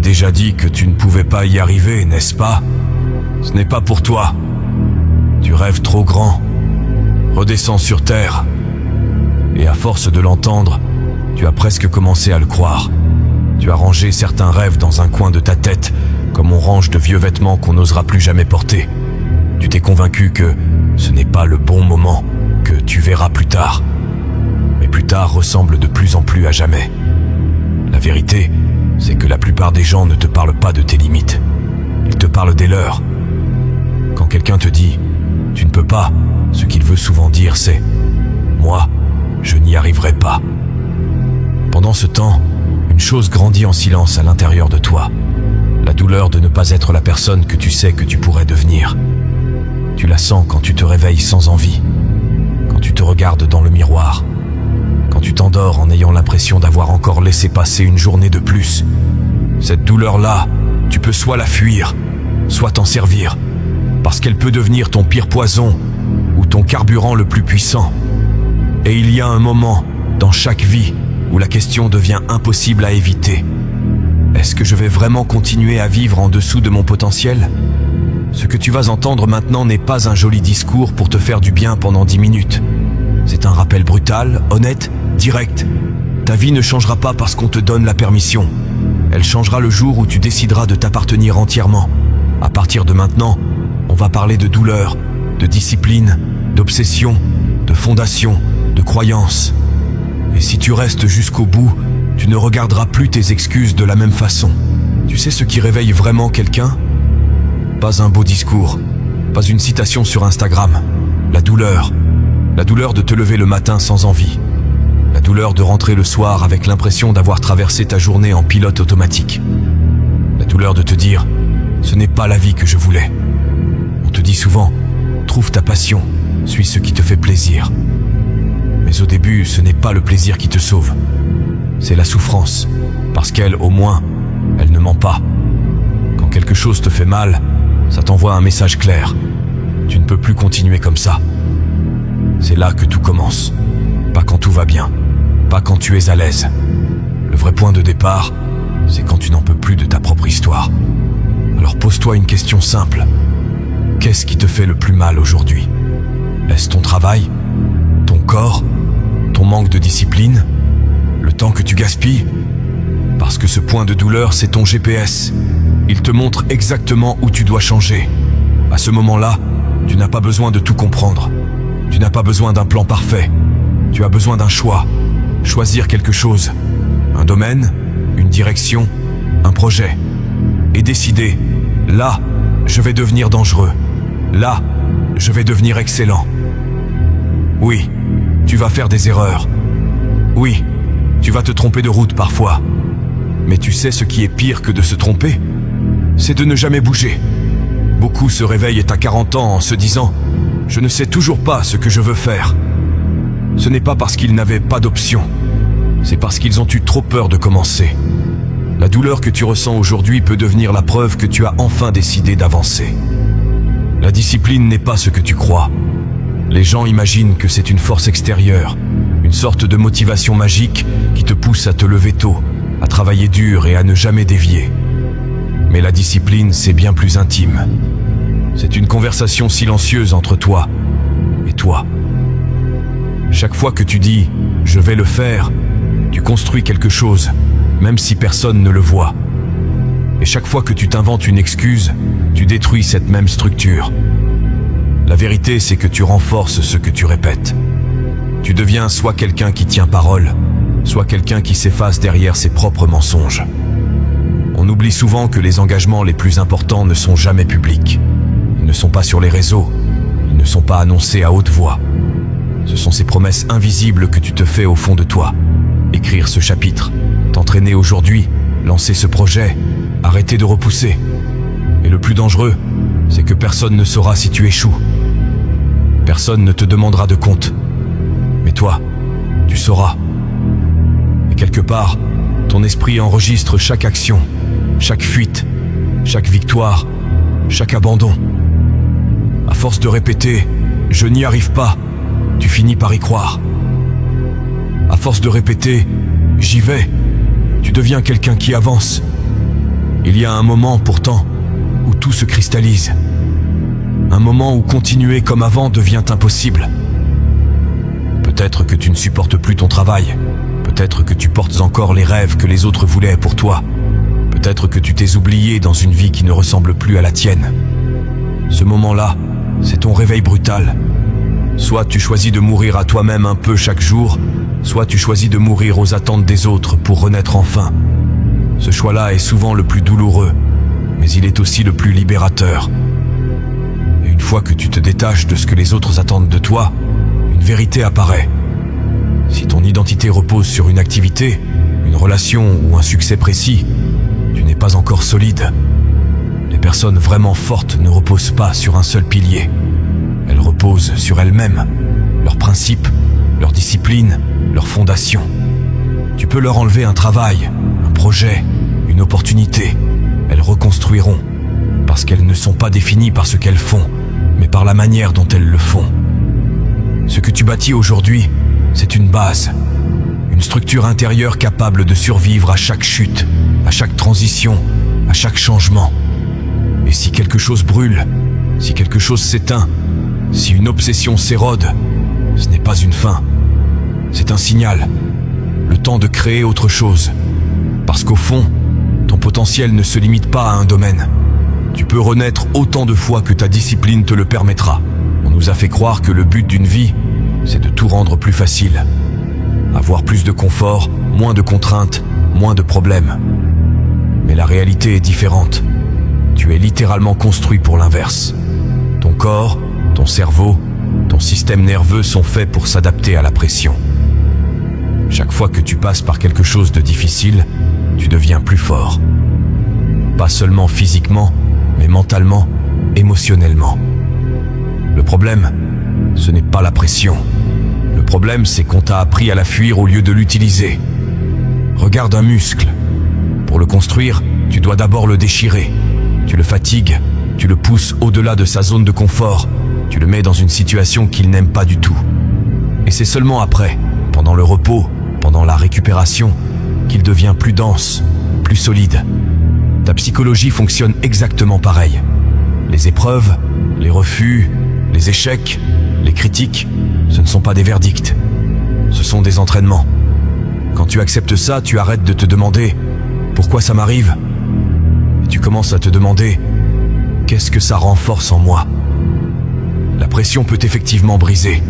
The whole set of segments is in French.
déjà dit que tu ne pouvais pas y arriver, n'est-ce pas? Ce n'est pas pour toi. Tu rêves trop grand. Redescends sur terre. Et à force de l'entendre, tu as presque commencé à le croire. Tu as rangé certains rêves dans un coin de ta tête, comme on range de vieux vêtements qu'on n'osera plus jamais porter. Tu t'es convaincu que ce n'est pas le bon moment, que tu verras plus tard. Mais plus tard ressemble de plus en plus à jamais. La vérité, c'est que la plupart des gens ne te parlent pas de tes limites. Ils te parlent des leurs. Quand quelqu'un te dit « tu ne peux pas », ce qu'il veut souvent dire c'est « moi, je n'y arriverai pas ». Pendant ce temps, une chose grandit en silence à l'intérieur de toi. La douleur de ne pas être la personne que tu sais que tu pourrais devenir. Tu la sens quand tu te réveilles sans envie, quand tu te regardes dans le miroir, quand tu t'endors en ayant l'impression d'avoir encore laissé passer une journée de plus. Cette douleur-là, tu peux soit la fuir, soit t'en servir, parce qu'elle peut devenir ton pire poison ou ton carburant le plus puissant. Et il y a un moment dans chaque vie où la question devient impossible à éviter. Est-ce que je vais vraiment continuer à vivre en dessous de mon potentiel? Ce que tu vas entendre maintenant n'est pas un joli discours pour te faire du bien pendant 10 minutes. C'est un rappel brutal, honnête, direct. Ta vie ne changera pas parce qu'on te donne la permission. Elle changera le jour où tu décideras de t'appartenir entièrement. À partir de maintenant, on va parler de douleur, de discipline, d'obsession, de fondation, de croyance. Et si tu restes jusqu'au bout, tu ne regarderas plus tes excuses de la même façon. Tu sais ce qui réveille vraiment quelqu'un? Pas un beau discours, pas une citation sur Instagram. La douleur de te lever le matin sans envie. La douleur de rentrer le soir avec l'impression d'avoir traversé ta journée en pilote automatique. La douleur de te dire « ce n'est pas la vie que je voulais ». On te dit souvent « trouve ta passion, suis ce qui te fait plaisir ». Mais au début, ce n'est pas le plaisir qui te sauve. C'est la souffrance, parce qu'elle, au moins, elle ne ment pas. Quand quelque chose te fait mal, ça t'envoie un message clair. Tu ne peux plus continuer comme ça. C'est là que tout commence. Pas quand tout va bien, pas quand tu es à l'aise. Le vrai point de départ, c'est quand tu n'en peux plus de ta propre histoire. Alors pose-toi une question simple. Qu'est-ce qui te fait le plus mal aujourd'hui? Est-ce ton travail? Ton corps? Ton manque de discipline? Le temps que tu gaspilles? Parce que ce point de douleur, c'est ton GPS. Il te montre exactement où tu dois changer. À ce moment-là, tu n'as pas besoin de tout comprendre. Tu n'as pas besoin d'un plan parfait. Tu as besoin d'un choix. Choisir quelque chose. Un domaine, une direction, un projet. Et décider, là, je vais devenir dangereux. Là, je vais devenir excellent. Oui, tu vas faire des erreurs. Oui, tu vas te tromper de route parfois. Mais tu sais ce qui est pire que de se tromper? C'est de ne jamais bouger. Beaucoup se réveillent à 40 ans en se disant « Je ne sais toujours pas ce que je veux faire ». Ce n'est pas parce qu'ils n'avaient pas d'option. C'est parce qu'ils ont eu trop peur de commencer. La douleur que tu ressens aujourd'hui peut devenir la preuve que tu as enfin décidé d'avancer. La discipline n'est pas ce que tu crois. Les gens imaginent que c'est une force extérieure, une sorte de motivation magique qui te pousse à te lever tôt, à travailler dur et à ne jamais dévier. Mais la discipline, c'est bien plus intime. C'est une conversation silencieuse entre toi et toi. Chaque fois que tu dis « je vais le faire », tu construis quelque chose, même si personne ne le voit. Et chaque fois que tu t'inventes une excuse, tu détruis cette même structure. La vérité, c'est que tu renforces ce que tu répètes. Tu deviens soit quelqu'un qui tient parole, soit quelqu'un qui s'efface derrière ses propres mensonges. On oublie souvent que les engagements les plus importants ne sont jamais publics. Ils ne sont pas sur les réseaux, ils ne sont pas annoncés à haute voix. Ce sont ces promesses invisibles que tu te fais au fond de toi. Écrire ce chapitre, t'entraîner aujourd'hui, lancer ce projet, arrêter de repousser. Et le plus dangereux, c'est que personne ne saura si tu échoues. Personne ne te demandera de compte. Mais toi, tu sauras. Et quelque part, ton esprit enregistre chaque action, chaque fuite, chaque victoire, chaque abandon. À force de répéter « je n'y arrive pas », tu finis par y croire. À force de répéter « j'y vais », tu deviens quelqu'un qui avance. il y a un moment pourtant où tout se cristallise. Un moment où continuer comme avant devient impossible. Peut-être que tu ne supportes plus ton travail. Peut-être que tu portes encore les rêves que les autres voulaient pour toi. Peut-être que tu t'es oublié dans une vie qui ne ressemble plus à la tienne. Ce moment-là, c'est ton réveil brutal. Soit tu choisis de mourir à toi-même un peu chaque jour, soit tu choisis de mourir aux attentes des autres pour renaître enfin. Ce choix-là est souvent le plus douloureux, mais il est aussi le plus libérateur. Et une fois que tu te détaches de ce que les autres attendent de toi, une vérité apparaît. Si ton identité repose sur une activité, une relation ou un succès précis, tu n'es pas encore solide. Les personnes vraiment fortes ne reposent pas sur un seul pilier. Elles reposent sur elles-mêmes, leurs principes, leur discipline, leur fondation. Tu peux leur enlever un travail, un projet, une opportunité. Elles reconstruiront, parce qu'elles ne sont pas définies par ce qu'elles font, mais par la manière dont elles le font. Ce que tu bâtis aujourd'hui, c'est une base, une structure intérieure capable de survivre à chaque chute, à chaque transition, à chaque changement. Et si quelque chose brûle, si quelque chose s'éteint, si une obsession s'érode, ce n'est pas une fin, c'est un signal, le temps de créer autre chose. Parce qu'au fond, ton potentiel ne se limite pas à un domaine. Tu peux renaître autant de fois que ta discipline te le permettra. On nous a fait croire que le but d'une vie, c'est de tout rendre plus facile. Avoir plus de confort, moins de contraintes, moins de problèmes. Mais la réalité est différente. Tu es littéralement construit pour l'inverse. Ton corps, ton cerveau, ton système nerveux sont faits pour s'adapter à la pression. Chaque fois que tu passes par quelque chose de difficile, tu deviens plus fort. Pas seulement physiquement, mais mentalement, émotionnellement. Le problème, ce n'est pas la pression. Le problème, c'est qu'on t'a appris à la fuir au lieu de l'utiliser. Regarde un muscle. Pour le construire, tu dois d'abord le déchirer. Tu le fatigues, tu le pousses au-delà de sa zone de confort, tu le mets dans une situation qu'il n'aime pas du tout. Et c'est seulement après, pendant le repos, pendant la récupération, qu'il devient plus dense, plus solide. Ta psychologie fonctionne exactement pareil. Les épreuves, les refus, les échecs, les critiques, ce ne sont pas des verdicts. Ce sont des entraînements. Quand tu acceptes ça, tu arrêtes de te demander « Pourquoi ça m'arrive ?» Et tu commences à te demander « Qu'est-ce que ça renforce en moi ?» La pression peut effectivement briser.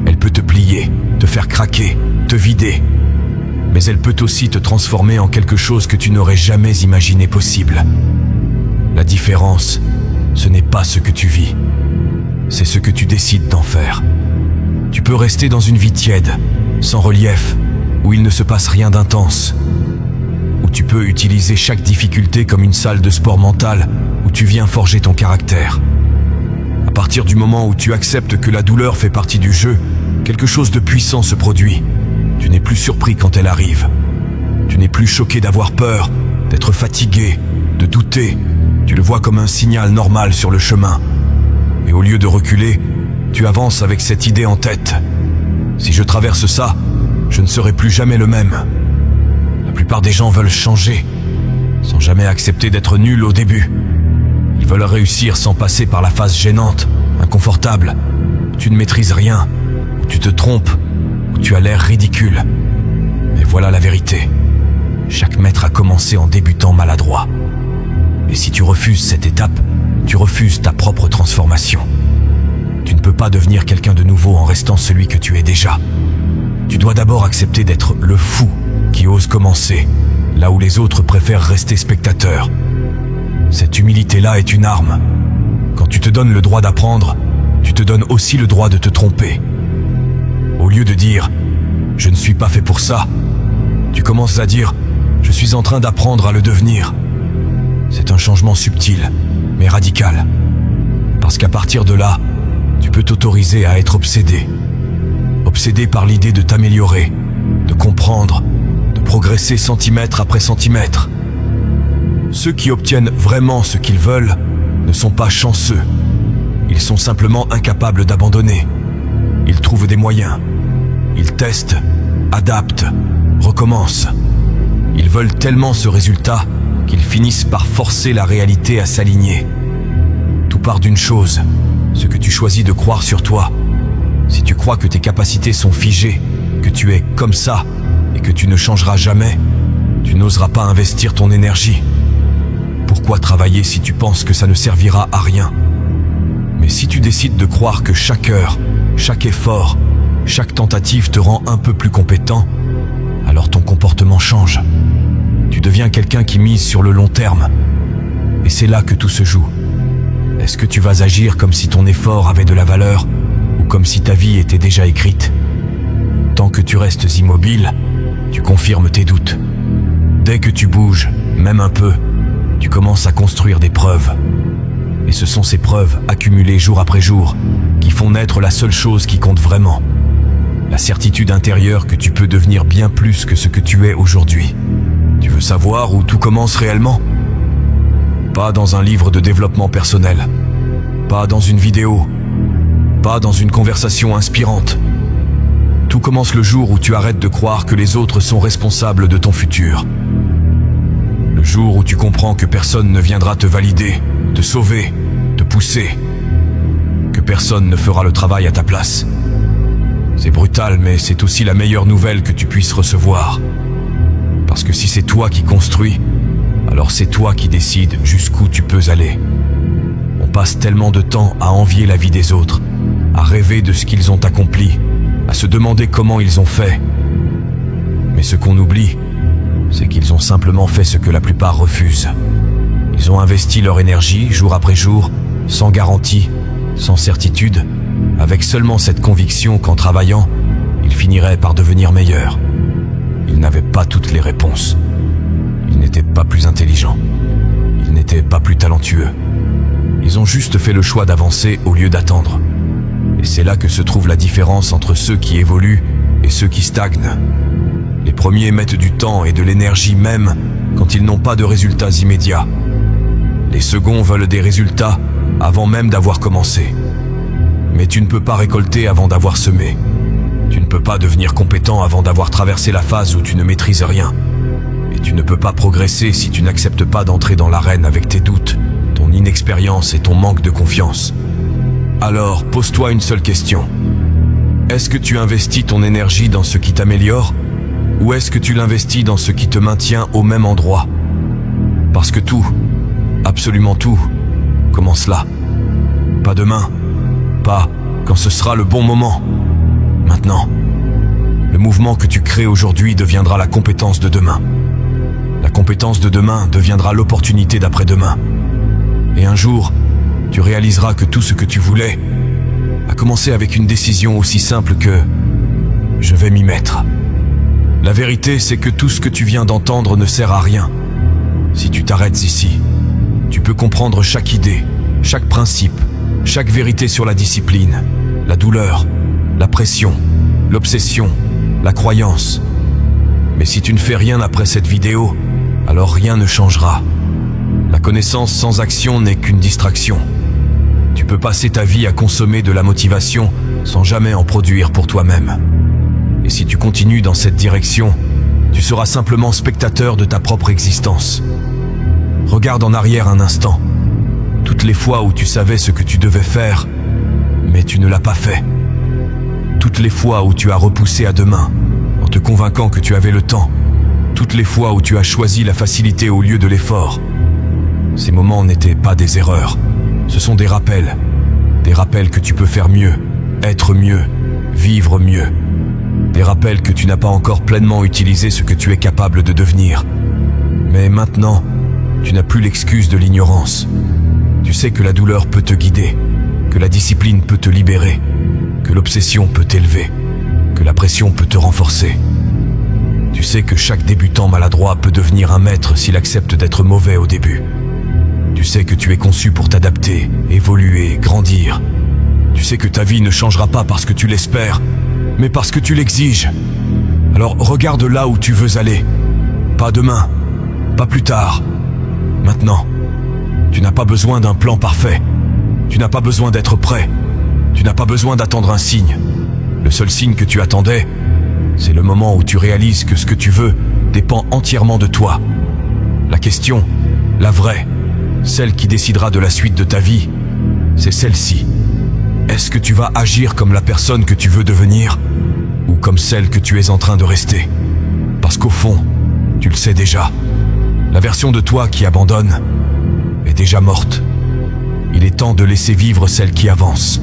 Elle peut te plier, te faire craquer, te vider. Mais elle peut aussi te transformer en quelque chose que tu n'aurais jamais imaginé possible. La différence, ce n'est pas ce que tu vis, c'est ce que tu décides d'en faire. Tu peux rester dans une vie tiède, sans relief, où il ne se passe rien d'intense. Ou tu peux utiliser chaque difficulté comme une salle de sport mental où tu viens forger ton caractère. À partir du moment où tu acceptes que la douleur fait partie du jeu, quelque chose de puissant se produit. Tu n'es plus surpris quand elle arrive. Tu n'es plus choqué d'avoir peur, d'être fatigué, de douter. Tu le vois comme un signal normal sur le chemin. Et au lieu de reculer, tu avances avec cette idée en tête. Si je traverse ça, je ne serai plus jamais le même. La plupart des gens veulent changer, sans jamais accepter d'être nuls au début. Ils veulent réussir sans passer par la phase gênante, inconfortable, où tu ne maîtrises rien, où tu te trompes, où tu as l'air ridicule. Mais voilà la vérité. Chaque maître a commencé en débutant maladroit. Et si tu refuses cette étape, tu refuses ta propre transformation. Tu ne peux pas devenir quelqu'un de nouveau en restant celui que tu es déjà. Tu dois d'abord accepter d'être le fou qui ose commencer, là où les autres préfèrent rester spectateurs. Cette humilité-là est une arme. Quand tu te donnes le droit d'apprendre, tu te donnes aussi le droit de te tromper. Au lieu de dire « je ne suis pas fait pour ça », tu commences à dire « je suis en train d'apprendre à le devenir ». C'est un changement subtil, mais radical. Parce qu'à partir de là, tu peux t'autoriser à être obsédé. Obsédé par l'idée de t'améliorer, de comprendre, de progresser centimètre après centimètre. Ceux qui obtiennent vraiment ce qu'ils veulent ne sont pas chanceux. Ils sont simplement incapables d'abandonner. Ils trouvent des moyens. Ils testent, adaptent, recommencent. Ils veulent tellement ce résultat qu'ils finissent par forcer la réalité à s'aligner. Tout part d'une chose, ce que tu choisis de croire sur toi. Si tu crois que tes capacités sont figées, que tu es comme ça et que tu ne changeras jamais, tu n'oseras pas investir ton énergie. Pourquoi travailler si tu penses que ça ne servira à rien? Mais si tu décides de croire que chaque heure, chaque effort, chaque tentative te rend un peu plus compétent, alors ton comportement change. Tu deviens quelqu'un qui mise sur le long terme. Et c'est là que tout se joue. Est-ce que tu vas agir comme si ton effort avait de la valeur ou comme si ta vie était déjà écrite? Tant que tu restes immobile, tu confirmes tes doutes. Dès que tu bouges, même un peu, tu commences à construire des preuves. Et ce sont ces preuves, accumulées jour après jour, qui font naître la seule chose qui compte vraiment. La certitude intérieure que tu peux devenir bien plus que ce que tu es aujourd'hui. Tu veux savoir où tout commence réellement? Pas dans un livre de développement personnel, pas dans une vidéo, pas dans une conversation inspirante. Tout commence le jour où tu arrêtes de croire que les autres sont responsables de ton futur. Le jour où tu comprends que personne ne viendra te valider, te sauver, te pousser, que personne ne fera le travail à ta place. C'est brutal, mais c'est aussi la meilleure nouvelle que tu puisses recevoir. Parce que si c'est toi qui construis, alors c'est toi qui décides jusqu'où tu peux aller. On passe tellement de temps à envier la vie des autres, à rêver de ce qu'ils ont accompli, à se demander comment ils ont fait. Mais ce qu'on oublie, c'est qu'ils ont simplement fait ce que la plupart refusent. Ils ont investi leur énergie jour après jour, sans garantie, sans certitude, avec seulement cette conviction qu'en travaillant, ils finiraient par devenir meilleurs. Ils n'avaient pas toutes les réponses. Ils n'étaient pas plus intelligents. Ils n'étaient pas plus talentueux. Ils ont juste fait le choix d'avancer au lieu d'attendre. Et c'est là que se trouve la différence entre ceux qui évoluent et ceux qui stagnent. Les premiers mettent du temps et de l'énergie même quand ils n'ont pas de résultats immédiats. Les seconds veulent des résultats avant même d'avoir commencé. Mais tu ne peux pas récolter avant d'avoir semé. Tu ne peux pas devenir compétent avant d'avoir traversé la phase où tu ne maîtrises rien. Et tu ne peux pas progresser si tu n'acceptes pas d'entrer dans l'arène avec tes doutes, ton inexpérience et ton manque de confiance. Alors, pose-toi une seule question. Est-ce que tu investis ton énergie dans ce qui t'améliore, ou est-ce que tu l'investis dans ce qui te maintient au même endroit? Parce que tout, absolument tout, commence là. Pas demain, pas quand ce sera le bon moment. Maintenant. Le mouvement que tu crées aujourd'hui deviendra la compétence de demain. La compétence de demain deviendra l'opportunité d'après-demain. Et un jour, tu réaliseras que tout ce que tu voulais a commencé avec une décision aussi simple que « je vais m'y mettre ». La vérité, c'est que tout ce que tu viens d'entendre ne sert à rien. Si tu t'arrêtes ici, tu peux comprendre chaque idée, chaque principe, chaque vérité sur la discipline, la douleur, la pression, l'obsession, la croyance. Mais si tu ne fais rien après cette vidéo, alors rien ne changera. La connaissance sans action n'est qu'une distraction. Tu peux passer ta vie à consommer de la motivation sans jamais en produire pour toi-même. Et si tu continues dans cette direction, tu seras simplement spectateur de ta propre existence. Regarde en arrière un instant. Toutes les fois où tu savais ce que tu devais faire, mais tu ne l'as pas fait. Toutes les fois où tu as repoussé à demain, en te convainquant que tu avais le temps. Toutes les fois où tu as choisi la facilité au lieu de l'effort. Ces moments n'étaient pas des erreurs. Ce sont des rappels. Des rappels que tu peux faire mieux, être mieux, vivre mieux. Des rappels que tu n'as pas encore pleinement utilisé ce que tu es capable de devenir. Mais maintenant, tu n'as plus l'excuse de l'ignorance. Tu sais que la douleur peut te guider, que la discipline peut te libérer, que l'obsession peut t'élever, que la pression peut te renforcer. Tu sais que chaque débutant maladroit peut devenir un maître s'il accepte d'être mauvais au début. Tu sais que tu es conçu pour t'adapter, évoluer, grandir. Tu sais que ta vie ne changera pas parce que tu l'espères, mais parce que tu l'exiges. Alors regarde là où tu veux aller. Pas demain, pas plus tard. Maintenant. Tu n'as pas besoin d'un plan parfait. Tu n'as pas besoin d'être prêt. Tu n'as pas besoin d'attendre un signe. Le seul signe que tu attendais, c'est le moment où tu réalises que ce que tu veux dépend entièrement de toi. La question, la vraie, celle qui décidera de la suite de ta vie, c'est celle-ci. Est-ce que tu vas agir comme la personne que tu veux devenir ou comme celle que tu es en train de rester? Parce qu'au fond, tu le sais déjà, la version de toi qui abandonne est déjà morte. Il est temps de laisser vivre celle qui avance.